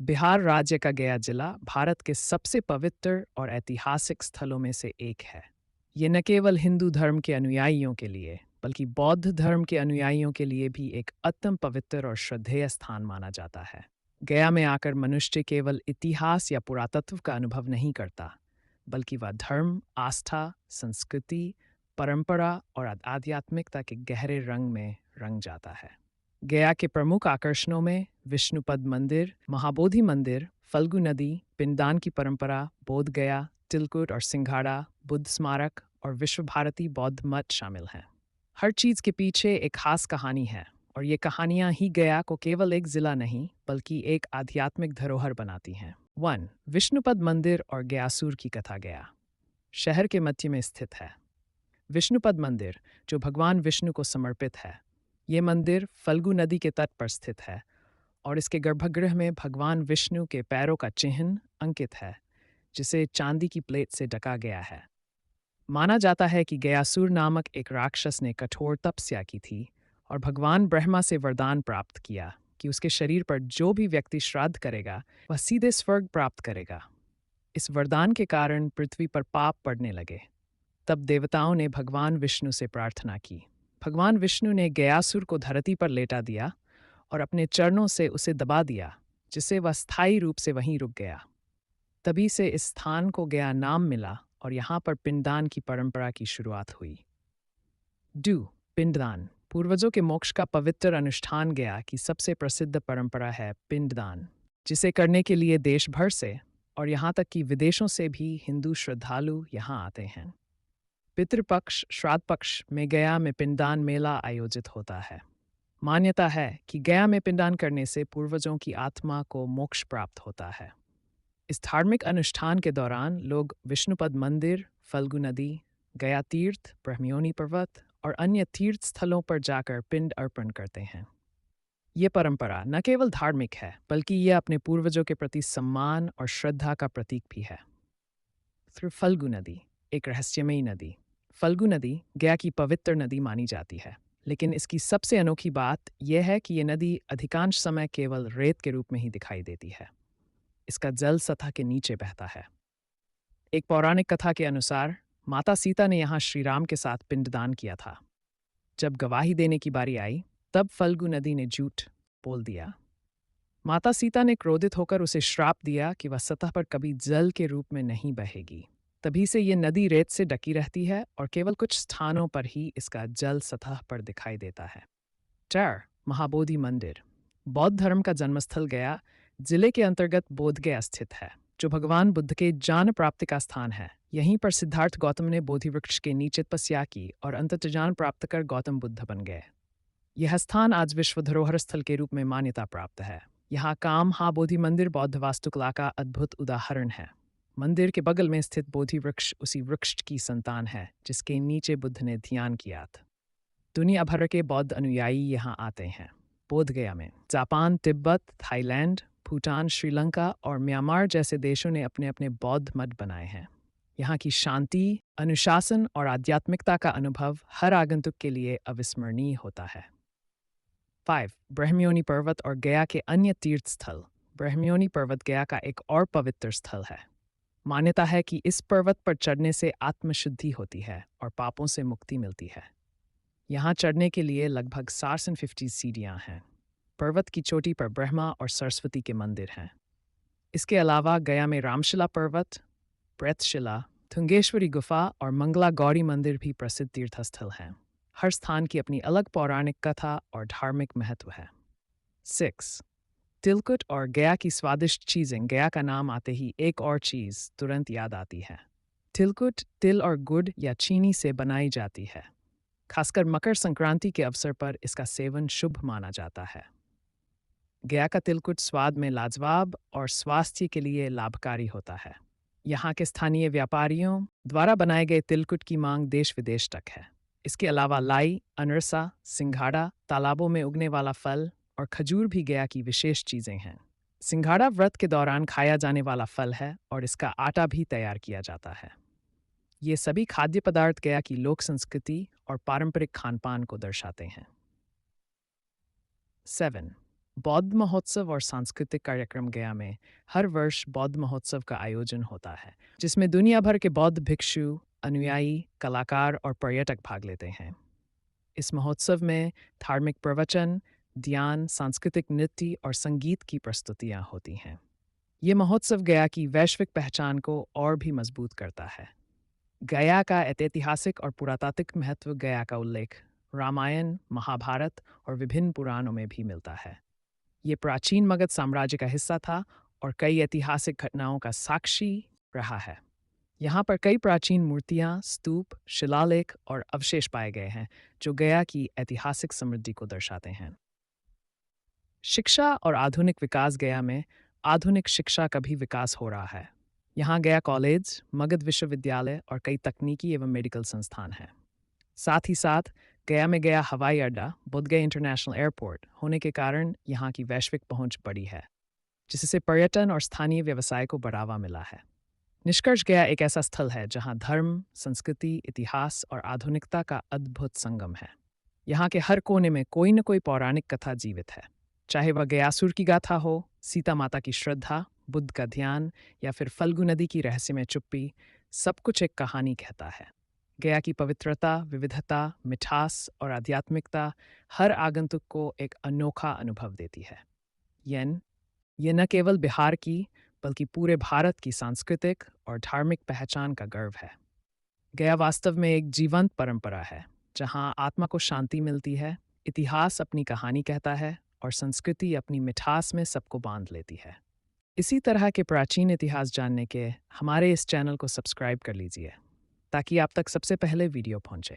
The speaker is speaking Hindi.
बिहार राज्य का गया जिला भारत के सबसे पवित्र और ऐतिहासिक स्थलों में से एक है। ये न केवल हिंदू धर्म के अनुयायियों के लिए, बल्कि बौद्ध धर्म के अनुयायियों के लिए भी एक अत्यंत पवित्र और श्रद्धेय स्थान माना जाता है। गया में आकर मनुष्य केवल इतिहास या पुरातत्व का अनुभव नहीं करता, बल्कि वह धर्म, आस्था, संस्कृति, परंपरा और आध्यात्मिकता के गहरे रंग में रंग जाता है। गया के प्रमुख आकर्षणों में विष्णुपद मंदिर, महाबोधि मंदिर, फल्गु नदी, पिंडदान की परंपरा, बोध गया, तिलकुट और सिंघाड़ा, बुद्ध स्मारक और विश्व भारती बौद्ध मठ शामिल हैं। हर चीज के पीछे एक खास कहानी है, और ये कहानियां ही गया को केवल एक जिला नहीं, बल्कि एक आध्यात्मिक धरोहर बनाती हैं। 1. विष्णुपद मंदिर और गयासुर की कथा। गया शहर के मध्य में स्थित है। विष्णुपद मंदिर, जो भगवान विष्णु को समर्पित है, ये मंदिर फल्गु नदी के तट पर स्थित है और इसके गर्भगृह में भगवान विष्णु के पैरों का चिन्ह अंकित है, जिसे चांदी की प्लेट से ढका गया है। माना जाता है कि गयासुर नामक एक राक्षस ने कठोर तपस्या की थी और भगवान ब्रह्मा से वरदान प्राप्त किया कि उसके शरीर पर जो भी व्यक्ति श्राद्ध करेगा, वह सीधे स्वर्ग प्राप्त करेगा। इस वरदान के कारण पृथ्वी पर पाप पड़ने लगे। तब देवताओं ने भगवान विष्णु से प्रार्थना की। भगवान विष्णु ने गयासुर को धरती पर लेटा दिया और अपने चरणों से उसे दबा दिया, जिससे वह स्थायी रूप से वहीं रुक गया। तभी से इस स्थान को गया नाम मिला और यहाँ पर पिंडदान की परंपरा की शुरुआत हुई। 2. पिंडदान, पूर्वजों के मोक्ष का पवित्र अनुष्ठान। गया की सबसे प्रसिद्ध परंपरा है पिंडदान, जिसे करने के लिए देश भर से और यहाँ तक कि विदेशों से भी हिंदू श्रद्धालु यहाँ आते हैं। पितृपक्ष श्राद्ध पक्ष में गया में पिंडदान मेला आयोजित होता है। मान्यता है कि गया में पिंडदान करने से पूर्वजों की आत्मा को मोक्ष प्राप्त होता है। इस धार्मिक अनुष्ठान के दौरान लोग विष्णुपद मंदिर, फल्गु नदी, गया तीर्थ, ब्रह्मयोनी पर्वत और अन्य तीर्थ स्थलों पर जाकर पिंड अर्पण करते हैं। ये परंपरा न केवल धार्मिक है, बल्कि यह अपने पूर्वजों के प्रति सम्मान और श्रद्धा का प्रतीक भी है। फिर फल्गु नदी, एक रहस्यमयी नदी। फल्गु नदी गया की पवित्र नदी मानी जाती है, लेकिन इसकी सबसे अनोखी बात यह है कि यह नदी अधिकांश समय केवल रेत के रूप में ही दिखाई देती है। इसका जल सतह के नीचे बहता है। एक पौराणिक कथा के अनुसार माता सीता ने यहाँ श्री राम के साथ पिंडदान किया था। जब गवाही देने की बारी आई, तब फल्गु नदी ने झूठ बोल दिया। माता सीता ने क्रोधित होकर उसे श्राप दिया कि वह सतह पर कभी जल के रूप में नहीं बहेगी। तभी से ये नदी रेत से ढकी रहती है और केवल कुछ स्थानों पर ही इसका जल सतह पर दिखाई देता है। 4. महाबोधि मंदिर, बौद्ध धर्म का जन्मस्थल। गया जिले के अंतर्गत बोधगया स्थित है, जो भगवान बुद्ध के ज्ञान प्राप्ति का स्थान है। यहीं पर सिद्धार्थ गौतम ने बोधि वृक्ष के नीचे तपस्या की और अंततः ज्ञान प्राप्त कर गौतम बुद्ध बन गए। यह स्थान आज विश्व धरोहर स्थल के रूप में मान्यता प्राप्त है। यहाँ का महाबोधि मंदिर बौद्ध वास्तुकला का अद्भुत उदाहरण है। मंदिर के बगल में स्थित बोधि वृक्ष उसी वृक्ष की संतान है जिसके नीचे बुद्ध ने ध्यान किया था। दुनिया भर के बौद्ध अनुयायी यहाँ आते हैं। बोधगया में जापान, तिब्बत, थाईलैंड, भूटान, श्रीलंका और म्यांमार जैसे देशों ने अपने अपने बौद्ध मठ बनाए हैं। यहाँ की शांति, अनुशासन और आध्यात्मिकता का अनुभव हर आगंतुक के लिए अविस्मरणीय होता है। 5. ब्रह्मयोनी पर्वत और गया के अन्य तीर्थ स्थल। ब्रह्मयोनी पर्वत गया का एक और पवित्र स्थल है। मान्यता है कि इस पर्वत पर चढ़ने से आत्मशुद्धि होती है और पापों से मुक्ति मिलती है। यहाँ चढ़ने के लिए लगभग 750 सीढ़ियाँ हैं। पर्वत की चोटी पर ब्रह्मा और सरस्वती के मंदिर हैं। इसके अलावा गया में रामशिला पर्वत, प्रेतशिला, थुंगेश्वरी गुफा और मंगला गौरी मंदिर भी प्रसिद्ध तीर्थस्थल हैं। हर स्थान की अपनी अलग पौराणिक कथा और धार्मिक महत्व है। 6. तिलकुट और गया की स्वादिष्ट चीज़ें। गया का नाम आते ही एक और चीज़ तुरंत याद आती है। तिलकुट तिल और गुड़ या चीनी से बनाई जाती है। खासकर मकर संक्रांति के अवसर पर इसका सेवन शुभ माना जाता है। गया का तिलकुट स्वाद में लाजवाब और स्वास्थ्य के लिए लाभकारी होता है। यहाँ के स्थानीय व्यापारियों द्वारा बनाए गए तिलकुट की मांग देश विदेश तक है। इसके अलावा लाई, अनरसा, सिंघाड़ा, तालाबों में उगने वाला फल और खजूर भी गया की विशेष चीज़ें हैं। सिंघाड़ा व्रत के दौरान खाया जाने वाला फल है और इसका आटा भी तैयार किया जाता है। ये सभी खाद्य पदार्थ गया की लोक संस्कृति और पारंपरिक खानपान को दर्शाते हैं। 7. बौद्ध महोत्सव और सांस्कृतिक कार्यक्रम गया में हर वर्ष बौद्ध महोत्सव का आयोजन होता है, जिसमें दुनिया भर के बौद्ध भिक्षु, अनुयायी, कलाकार और पर्यटक भाग लेते हैं। इस महोत्सव में धार्मिक प्रवचन, ध्यान, सांस्कृतिक नृत्य और संगीत की प्रस्तुतियां होती हैं। ये महोत्सव गया की वैश्विक पहचान को और भी मजबूत करता है। गया का ऐतिहासिक और पुरातात्विक महत्व गया का उल्लेख रामायण, महाभारत और विभिन्न पुराणों में भी मिलता है। ये प्राचीन मगध साम्राज्य का हिस्सा था और कई ऐतिहासिक घटनाओं का साक्षी रहा है। यहाँ पर कई प्राचीन मूर्तियाँ, स्तूप, शिलालेख और अवशेष पाए गए हैं, जो गया की ऐतिहासिक समृद्धि को दर्शाते हैं। शिक्षा और आधुनिक विकास गया में आधुनिक शिक्षा का भी विकास हो रहा है। यहाँ गया कॉलेज, मगध विश्वविद्यालय और कई तकनीकी एवं मेडिकल संस्थान हैं। साथ ही साथ गया में गया हवाई अड्डा, बोधगया इंटरनेशनल एयरपोर्ट होने के कारण यहाँ की वैश्विक पहुंच बढ़ी है, जिससे पर्यटन और स्थानीय व्यवसाय को बढ़ावा मिला है। निष्कर्ष गया एक ऐसा स्थल है जहाँ धर्म, संस्कृति, इतिहास और आधुनिकता का अद्भुत संगम है। यहाँ के हर कोने में कोई न कोई पौराणिक कथा जीवित है, चाहे वह गयासुर की गाथा हो, सीता माता की श्रद्धा, बुद्ध का ध्यान या फिर फल्गु नदी की रहस्यमय चुप्पी, सब कुछ एक कहानी कहता है। गया की पवित्रता, विविधता, मिठास और आध्यात्मिकता हर आगंतुक को एक अनोखा अनुभव देती है। ये न केवल बिहार की बल्कि पूरे भारत की सांस्कृतिक और धार्मिक पहचान का गर्व है। गया वास्तव में एक जीवंत परंपरा है, जहाँ आत्मा को शांति मिलती है, इतिहास अपनी कहानी कहता है और संस्कृति अपनी मिठास में सबको बांध लेती है। इसी तरह के प्राचीन इतिहास जानने के हमारे इस चैनल को सब्सक्राइब कर लीजिए, ताकि आप तक सबसे पहले वीडियो पहुंचे।